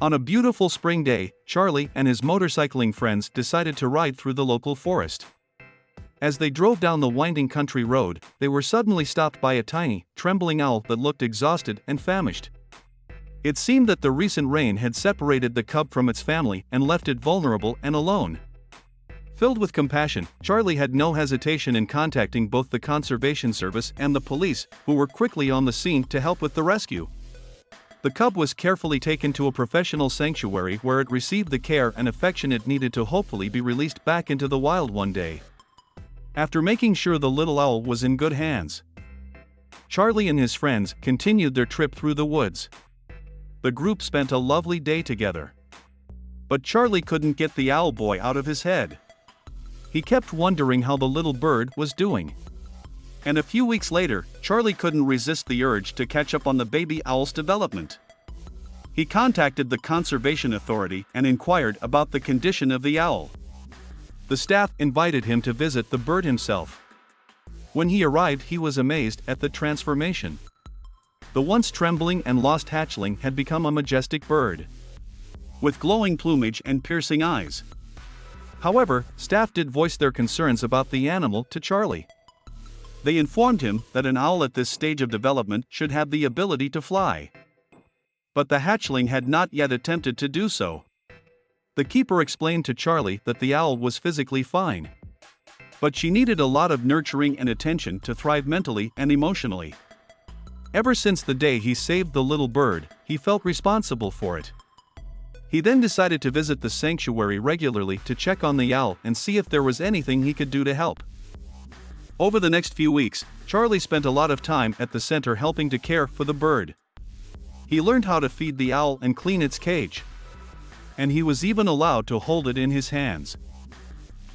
On a beautiful spring day, Charlie and his motorcycling friends decided to ride through the local forest. As they drove down the winding country road, they were suddenly stopped by a tiny, trembling owl that looked exhausted and famished. It seemed that the recent rain had separated the cub from its family and left it vulnerable and alone. Filled with compassion, Charlie had no hesitation in contacting both the conservation service and the police, who were quickly on the scene to help with the rescue. The cub was carefully taken to a professional sanctuary where it received the care and affection it needed to hopefully be released back into the wild one day. After making sure the little owl was in good hands, Charlie and his friends continued their trip through the woods. The group spent a lovely day together. But Charlie couldn't get the owl boy out of his head. He kept wondering how the little bird was doing. And a few weeks later, Charlie couldn't resist the urge to catch up on the baby owl's development. He contacted the Conservation Authority and inquired about the condition of the owl. The staff invited him to visit the bird himself. When he arrived, he was amazed at the transformation. The once trembling and lost hatchling had become a majestic bird, with glowing plumage and piercing eyes. However, staff did voice their concerns about the animal to Charlie. They informed him that an owl at this stage of development should have the ability to fly. But the hatchling had not yet attempted to do so. The keeper explained to Charlie that the owl was physically fine, but she needed a lot of nurturing and attention to thrive mentally and emotionally. Ever since the day he saved the little bird, he felt responsible for it. He then decided to visit the sanctuary regularly to check on the owl and see if there was anything he could do to help. Over the next few weeks, Charlie spent a lot of time at the center helping to care for the bird. He learned how to feed the owl and clean its cage. And he was even allowed to hold it in his hands.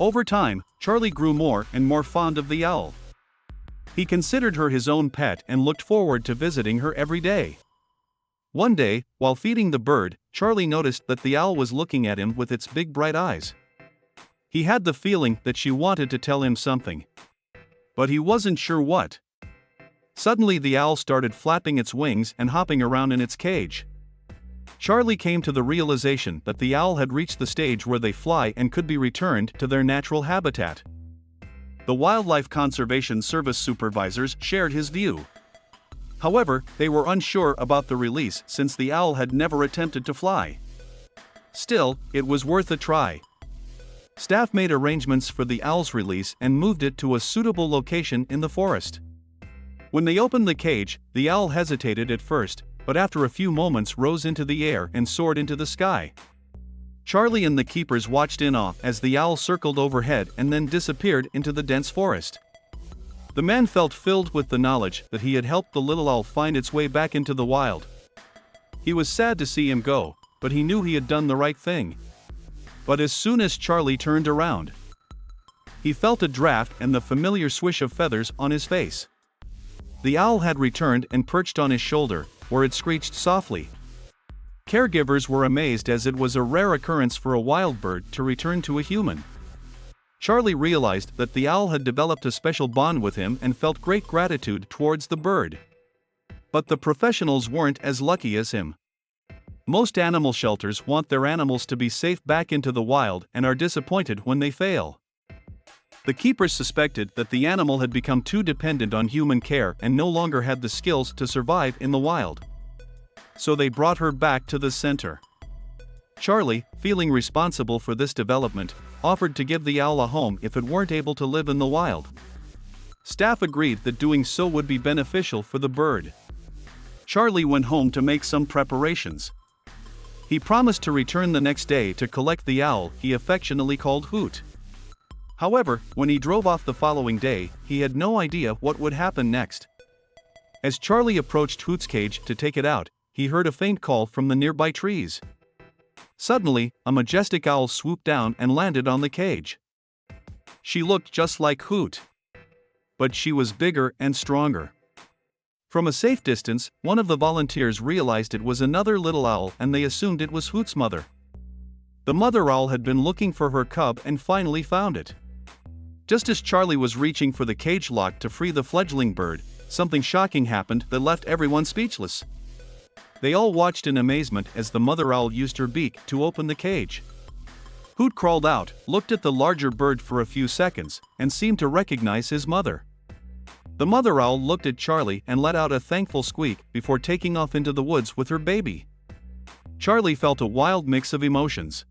Over time, Charlie grew more and more fond of the owl. He considered her his own pet and looked forward to visiting her every day. One day, while feeding the bird, Charlie noticed that the owl was looking at him with its big bright eyes. He had the feeling that she wanted to tell him something, but he wasn't sure what. Suddenly the owl started flapping its wings and hopping around in its cage. Charlie came to the realization that the owl had reached the stage where they fly and could be returned to their natural habitat. The Wildlife Conservation Service supervisors shared his view. However, they were unsure about the release since the owl had never attempted to fly. Still, it was worth a try. Staff made arrangements for the owl's release and moved it to a suitable location in the forest. When they opened the cage, the owl hesitated at first, but after a few moments rose into the air and soared into the sky. Charlie and the keepers watched in awe as the owl circled overhead and then disappeared into the dense forest. The man felt filled with the knowledge that he had helped the little owl find its way back into the wild. He was sad to see him go, but he knew he had done the right thing. But as soon as Charlie turned around, he felt a draft and the familiar swish of feathers on his face. The owl had returned and perched on his shoulder, where it screeched softly. Caregivers were amazed as it was a rare occurrence for a wild bird to return to a human. Charlie realized that the owl had developed a special bond with him and felt great gratitude towards the bird. But the professionals weren't as lucky as him. Most animal shelters want their animals to be safe back into the wild and are disappointed when they fail. The keepers suspected that the animal had become too dependent on human care and no longer had the skills to survive in the wild. So they brought her back to the center. Charlie, feeling responsible for this development, offered to give the owl a home if it weren't able to live in the wild. Staff agreed that doing so would be beneficial for the bird. Charlie went home to make some preparations. He promised to return the next day to collect the owl he affectionately called Hoot. However, when he drove off the following day, he had no idea what would happen next. As Charlie approached Hoot's cage to take it out, he heard a faint call from the nearby trees. Suddenly, a majestic owl swooped down and landed on the cage. She looked just like Hoot, but she was bigger and stronger. From a safe distance, one of the volunteers realized it was another little owl and they assumed it was Hoot's mother. The mother owl had been looking for her cub and finally found it. Just as Charlie was reaching for the cage lock to free the fledgling bird, something shocking happened that left everyone speechless. They all watched in amazement as the mother owl used her beak to open the cage. Hoot crawled out, looked at the larger bird for a few seconds, and seemed to recognize his mother. The mother owl looked at Charlie and let out a thankful squeak before taking off into the woods with her baby. Charlie felt a wild mix of emotions.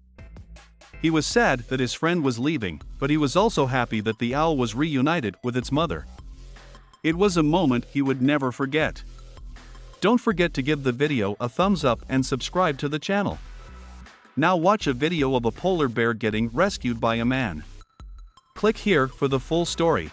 He was sad that his friend was leaving, but he was also happy that the owl was reunited with its mother. It was a moment he would never forget. Don't forget to give the video a thumbs up and subscribe to the channel. Now watch a video of a polar bear getting rescued by a man. Click here for the full story.